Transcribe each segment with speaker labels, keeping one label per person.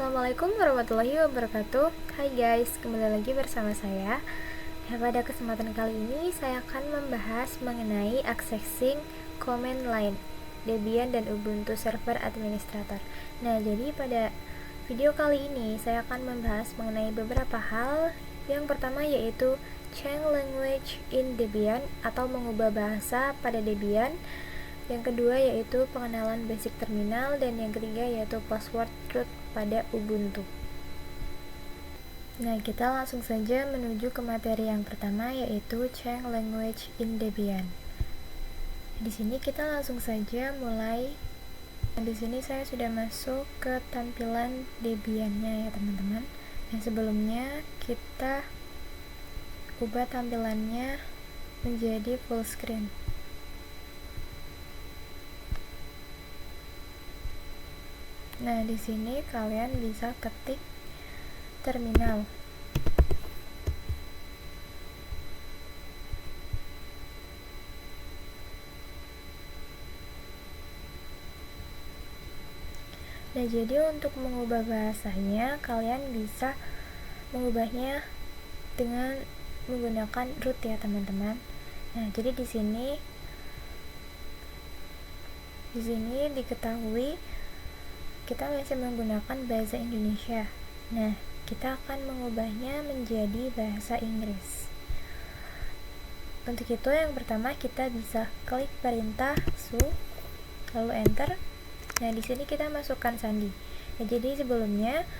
Speaker 1: Assalamualaikum warahmatullahi wabarakatuh. Hai guys, kembali lagi bersama saya. Pada kesempatan kali ini saya akan membahas mengenai accessing command line Debian dan Ubuntu Server Administrator. Nah, jadi pada video kali ini saya akan membahas mengenai beberapa hal. Yang pertama yaitu change language in Debian atau mengubah bahasa pada Debian. Yang kedua yaitu pengenalan basic terminal, dan yang ketiga yaitu password root pada Ubuntu. Nah, kita langsung saja menuju ke materi yang pertama yaitu change language in Debian. Di sini kita langsung saja mulai. Di sini saya sudah masuk ke tampilan Debian-nya ya teman-teman. Nah, sebelumnya kita ubah tampilannya menjadi full screen. Nah, di sini kalian bisa ketik terminal. Nah, jadi untuk mengubah bahasanya, kalian bisa mengubahnya dengan menggunakan root ya, teman-teman. Nah, jadi di sini diketahui kita masih menggunakan bahasa Indonesia. Nah, kita akan mengubahnya menjadi bahasa Inggris. Untuk itu yang pertama kita bisa klik perintah su lalu enter. Nah, di sini kita masukkan sandi. Nah, jadi sebelumnya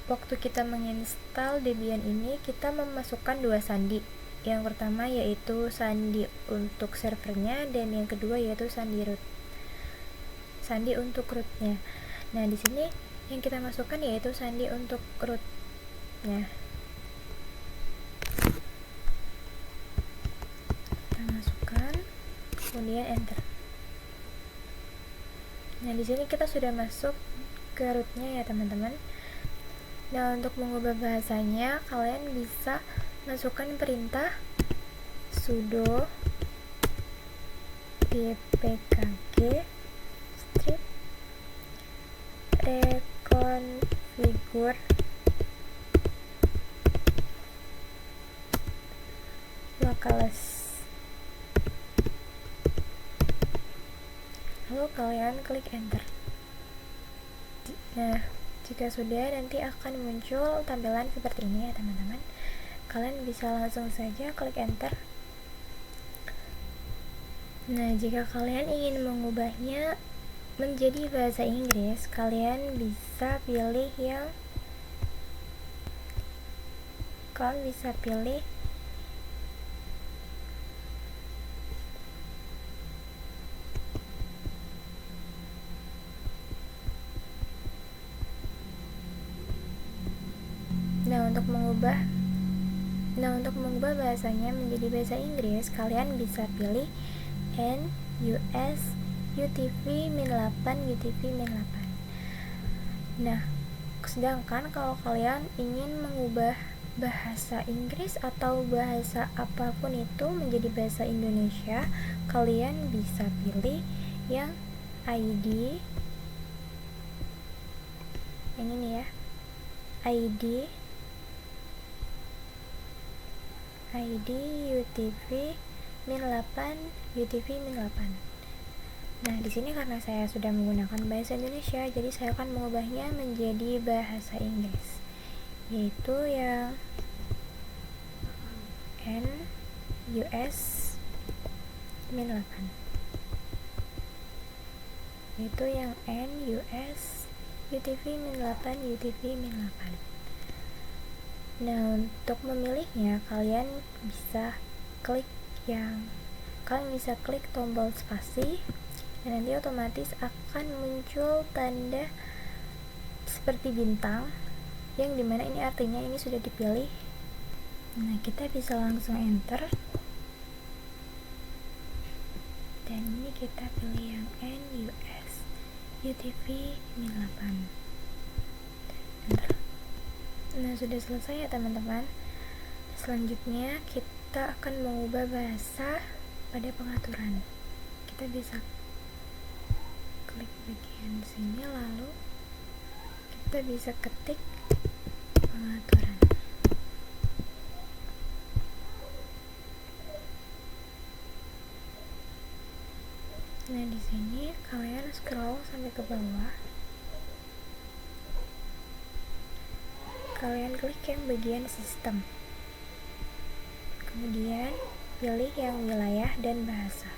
Speaker 1: waktu kita menginstal Debian ini kita memasukkan dua sandi. Yang pertama yaitu sandi untuk servernya, dan yang kedua yaitu sandi untuk rootnya. Nah, di sini yang kita masukkan yaitu sandi untuk rootnya. Kita masukkan, kemudian enter. Nah, di sini kita sudah masuk ke rootnya ya teman-teman. Nah, untuk mengubah bahasanya kalian bisa masukkan perintah sudo dpkg reconfigure locales, lalu kalian klik enter. Nah, jika sudah, nanti akan muncul tampilan seperti ini ya teman-teman. Kalian bisa langsung saja klik enter. Nah, jika kalian ingin mengubahnya menjadi bahasa Inggris, kalian bisa pilih untuk mengubah bahasanya menjadi bahasa Inggris, kalian bisa pilih NUS UTV-8 UTV-8. Nah, sedangkan kalau kalian ingin mengubah bahasa Inggris atau bahasa apapun itu menjadi bahasa Indonesia, kalian bisa pilih yang ID yang ini ya, ID UTV-8 UTV-8. Nah, di sini karena saya sudah menggunakan bahasa Indonesia, jadi saya akan mengubahnya menjadi bahasa Inggris, yaitu yang NUS-8, yaitu yang NUS UTV-8 UTV-8. Nah, untuk memilihnya kalian bisa klik tombol spasi, dan nanti otomatis akan muncul tanda seperti bintang, yang dimana ini artinya ini sudah dipilih. Nah, kita bisa langsung enter, dan ini kita pilih yang NUS UTV-8, enter. Nah, sudah selesai ya teman-teman. Selanjutnya kita akan mengubah bahasa pada pengaturan. Kita bisa klik bagian sini, lalu kita bisa ketik pengaturan. Nah, di sini kalian scroll sampai ke bawah. Kalian klik yang bagian sistem. Kemudian pilih yang wilayah dan bahasa.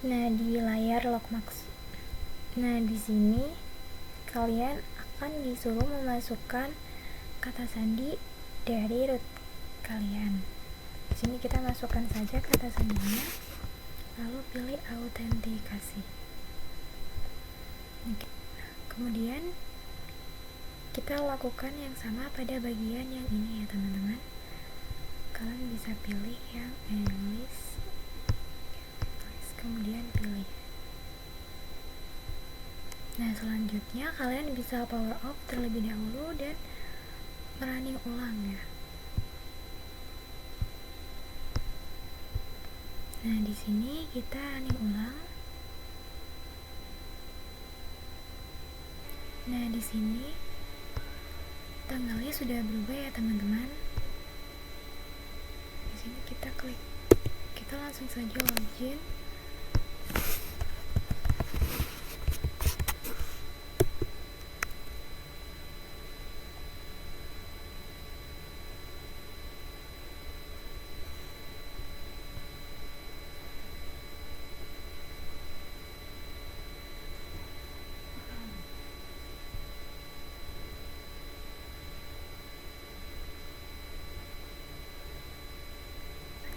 Speaker 1: Nah, di layar logbox. Nah, di sini kalian akan disuruh memasukkan kata sandi dari root kalian. Di sini kita masukkan saja kata sandinya, lalu pilih autentikasi. Kemudian kita lakukan yang sama pada bagian yang ini ya teman-teman. Kalian bisa pilih yang English, kemudian pilih. Nah, selanjutnya kalian bisa power off terlebih dahulu dan running ulang ya. Nah, di sini kita running ulang. Nah, di sini tanggalnya sudah berubah ya teman-teman. Di sini kita klik, kita langsung saja login.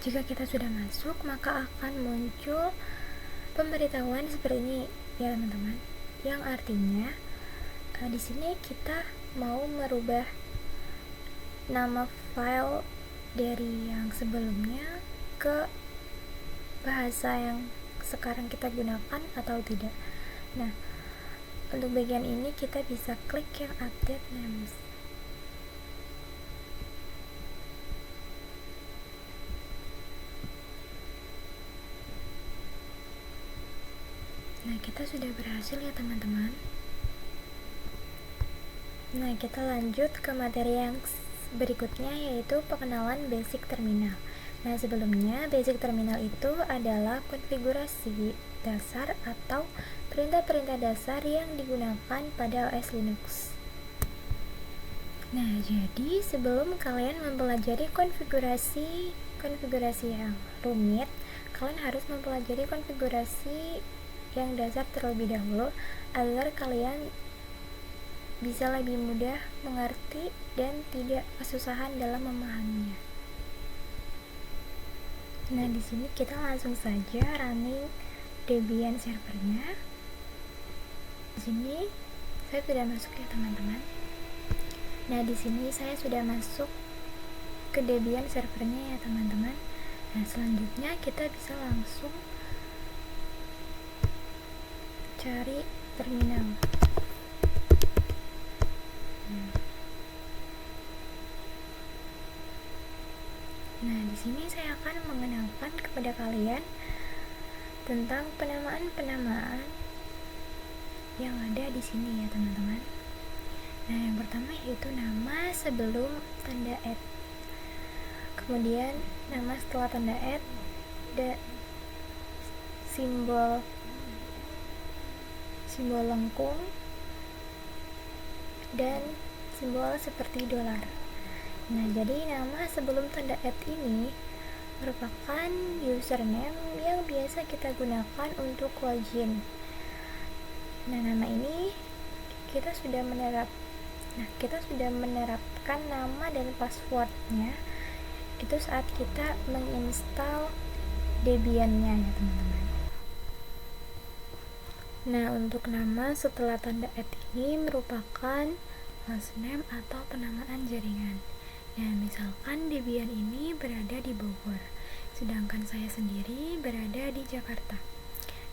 Speaker 1: Jika kita sudah masuk, maka akan muncul pemberitahuan seperti ini ya teman-teman. Yang artinya di sini kita mau merubah nama file dari yang sebelumnya ke bahasa yang sekarang kita gunakan atau tidak. Nah, untuk bagian ini kita bisa klik yang update names. Nah, kita sudah berhasil ya teman-teman. Nah, kita lanjut ke materi yang berikutnya, yaitu pengenalan basic terminal. Nah, sebelumnya basic terminal itu adalah konfigurasi dasar atau perintah-perintah dasar yang digunakan pada OS Linux. Nah, jadi sebelum kalian mempelajari konfigurasi yang rumit, kalian harus mempelajari konfigurasi yang dasar terlebih dahulu agar kalian bisa lebih mudah mengerti dan tidak kesusahan dalam memahaminya. Nah, di sini kita langsung saja running Debian servernya. Di sini saya sudah masuk ya teman-teman. Nah, di sini saya sudah masuk ke Debian servernya ya teman-teman. Nah, selanjutnya kita bisa langsung cari terminal. Nah, di sini saya akan mengenalkan kepada kalian tentang penamaan-penamaan yang ada di sini ya teman-teman. Nah, yang pertama yaitu nama sebelum tanda @ kemudian nama setelah tanda @ dan simbol lengkung dan simbol seperti dolar. Nah, jadi nama sebelum tanda @ ini merupakan username yang biasa kita gunakan untuk login. Nah, nama ini kita sudah menerapkan nama dan passwordnya itu saat kita menginstal Debian-nya ya teman-teman. Nah, untuk nama setelah tanda @ ini merupakan hostname atau penamaan jaringan. Nah, misalkan Debian ini berada di Bogor, sedangkan saya sendiri berada di Jakarta.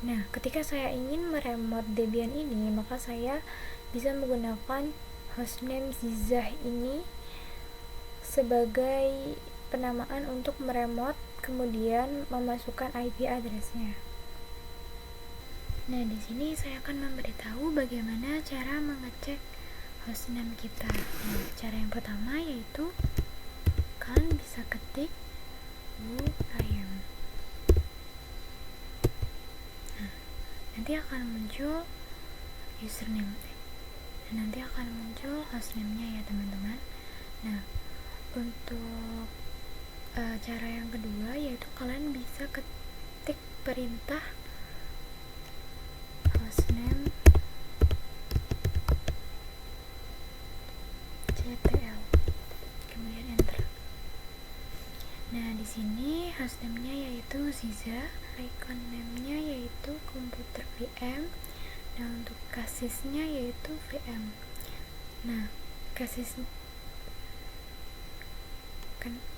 Speaker 1: Nah, ketika saya ingin meremote Debian ini, maka saya bisa menggunakan hostname Zizah ini sebagai penamaan untuk meremote kemudian memasukkan IP address-nya. Nah, di sini saya akan memberitahu bagaimana cara mengecek hostname kita. Nah, cara yang pertama yaitu kalian bisa ketik who I am. Nah, nanti akan muncul username dan nanti akan muncul hostname-nya ya teman-teman. Nah, untuk cara yang kedua yaitu kalian bisa ketik perintah hostname ctl, kemudian enter. Nah, di sini hostname-nya yaitu Ziza, icon name-nya yaitu komputer VM, dan untuk casisnya yaitu VM. Nah,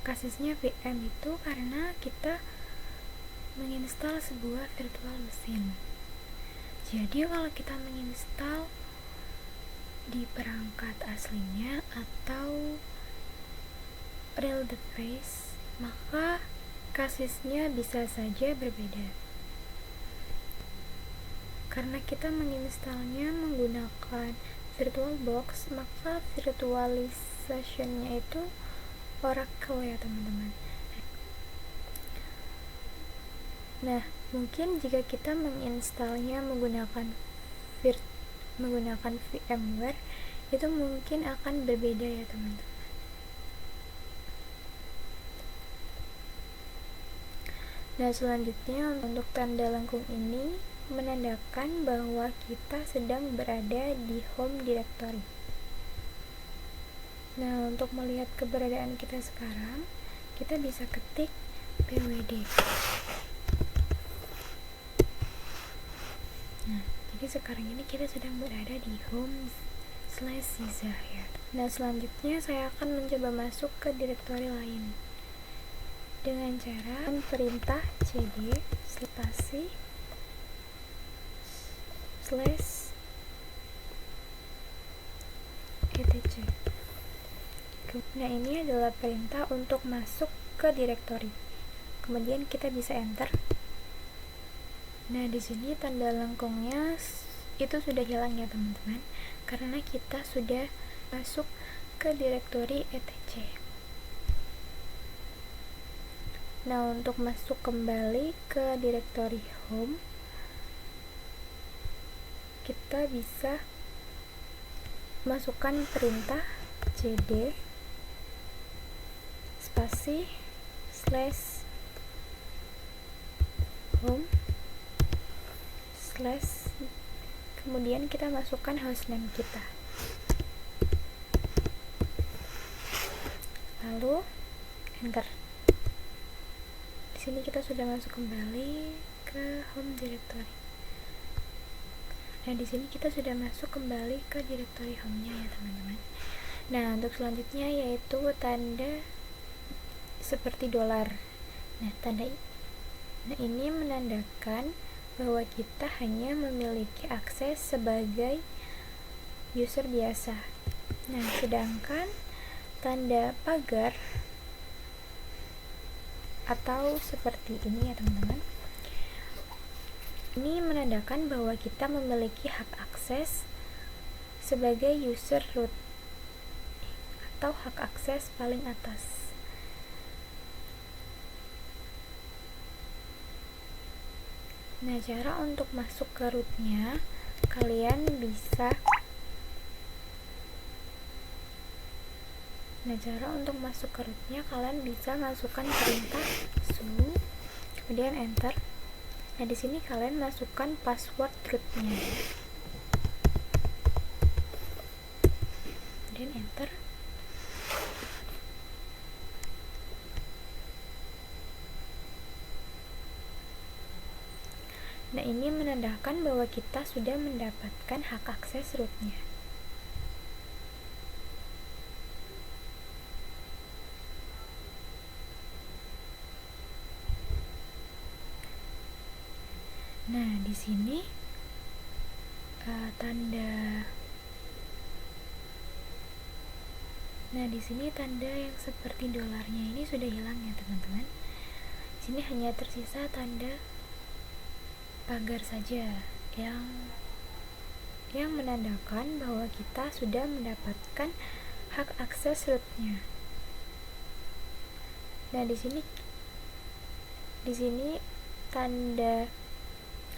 Speaker 1: casisnya VM itu karena kita menginstal sebuah virtual machine. Jadi kalau kita menginstal di perangkat aslinya atau real device, maka casisnya bisa saja berbeda. Karena kita menginstalnya menggunakan VirtualBox, maka virtualisasinya itu Oracle ya teman-teman. Nah, mungkin jika kita menginstalnya menggunakan VMware, itu mungkin akan berbeda ya teman-teman. Nah, selanjutnya untuk tanda lengkung ini menandakan bahwa kita sedang berada di home directory. Nah, untuk melihat keberadaan kita sekarang, kita bisa ketik pwd. Nah, jadi sekarang ini kita sedang berada di home/Ziza ya. Nah, selanjutnya saya akan mencoba masuk ke direktori lain dengan cara perintah cd spasi /etc. Nah, ini adalah perintah untuk masuk ke direktori. Kemudian kita bisa enter. Nah, di sini tanda lengkungnya itu sudah hilang ya teman-teman, karena kita sudah masuk ke direktori etc. Nah, untuk masuk kembali ke direktori home, kita bisa masukkan perintah cd spasi /home/ kemudian kita masukkan hostname kita, lalu enter. Di sini kita sudah masuk kembali ke home directory. Nah, di sini kita sudah masuk kembali ke direktori home-nya ya teman-teman. Nah, untuk selanjutnya yaitu tanda seperti dolar. Nah, ini menandakan bahwa kita hanya memiliki akses sebagai user biasa. Nah, sedangkan tanda pagar atau seperti ini ya teman-teman, ini menandakan bahwa kita memiliki hak akses sebagai user root atau hak akses paling atas. Nah, cara untuk masuk ke rootnya, kalian bisa masukkan perintah sudo, kemudian enter. Nah, di sini kalian masukkan password rootnya, kemudian enter. Nah, ini menandakan bahwa kita sudah mendapatkan hak akses rootnya. Nah, di sini tanda yang seperti dolarnya ini sudah hilang ya teman-teman. Di sini hanya tersisa tanda pagar saja. yang menandakan bahwa kita sudah mendapatkan hak akses rootnya. Nah, di sini tanda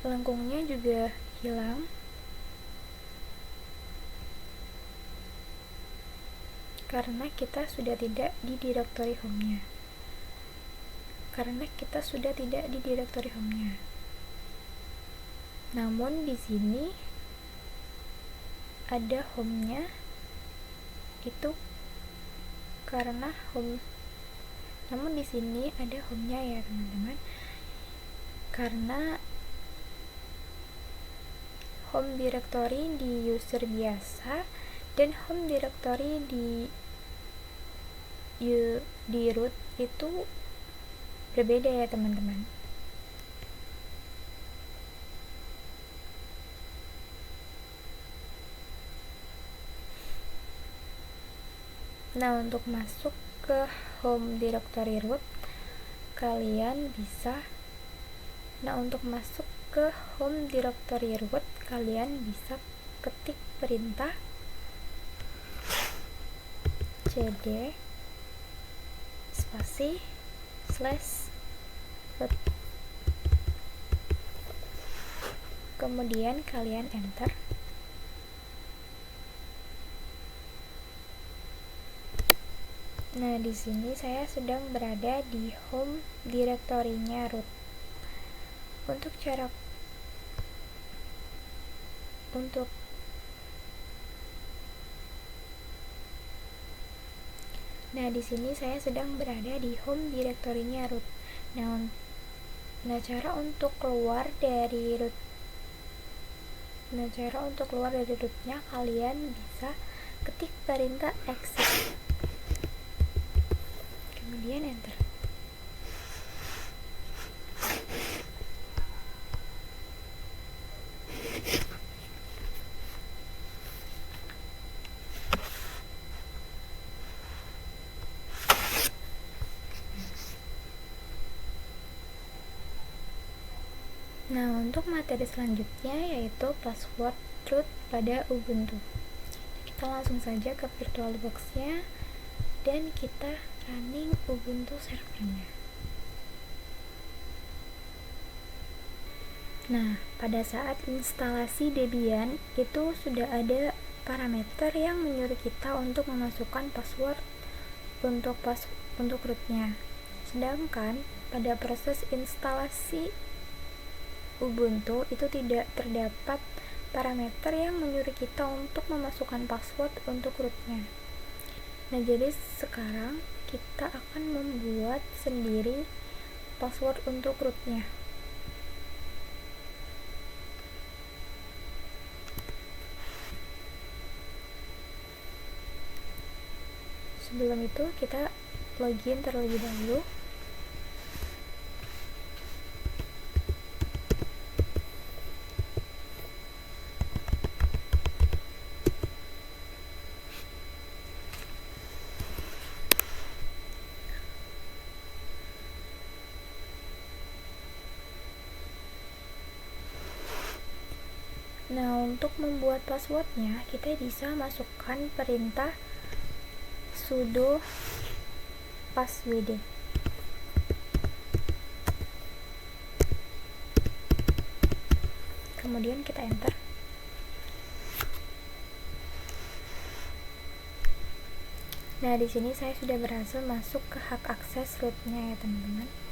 Speaker 1: lengkungnya juga hilang karena kita sudah tidak di directory home-nya. Namun di sini ada home-nya, itu karena home. Namun di sini ada home-nya ya teman-teman, karena home directory di user biasa dan home directory di root itu berbeda ya teman-teman. Nah, untuk masuk ke home directory root kalian bisa ketik perintah cd spasi /root, kemudian kalian enter. Nah, di sini saya sedang berada di home directory-nya root. Nah, di sini saya sedang berada di home directory-nya root. Nah, cara untuk keluar dari root-nya kalian bisa ketik perintah exit. Kemudian enter. Nah, untuk materi selanjutnya yaitu password root pada Ubuntu. Kita langsung saja ke VirtualBox-nya dan kita running Ubuntu servernya. Nah, pada saat instalasi Debian itu sudah ada parameter yang menyuruh kita untuk memasukkan password untuk rootnya. Sedangkan pada proses instalasi Ubuntu itu tidak terdapat parameter yang menyuruh kita untuk memasukkan password untuk rootnya. Nah, jadi sekarang kita akan membuat sendiri password untuk rootnya. Sebelum itu kita login terlebih dahulu. Nah, untuk membuat passwordnya kita bisa masukkan perintah sudo passwd. Kemudian kita enter. Nah, di sini saya sudah berhasil masuk ke hak akses rootnya ya teman-teman.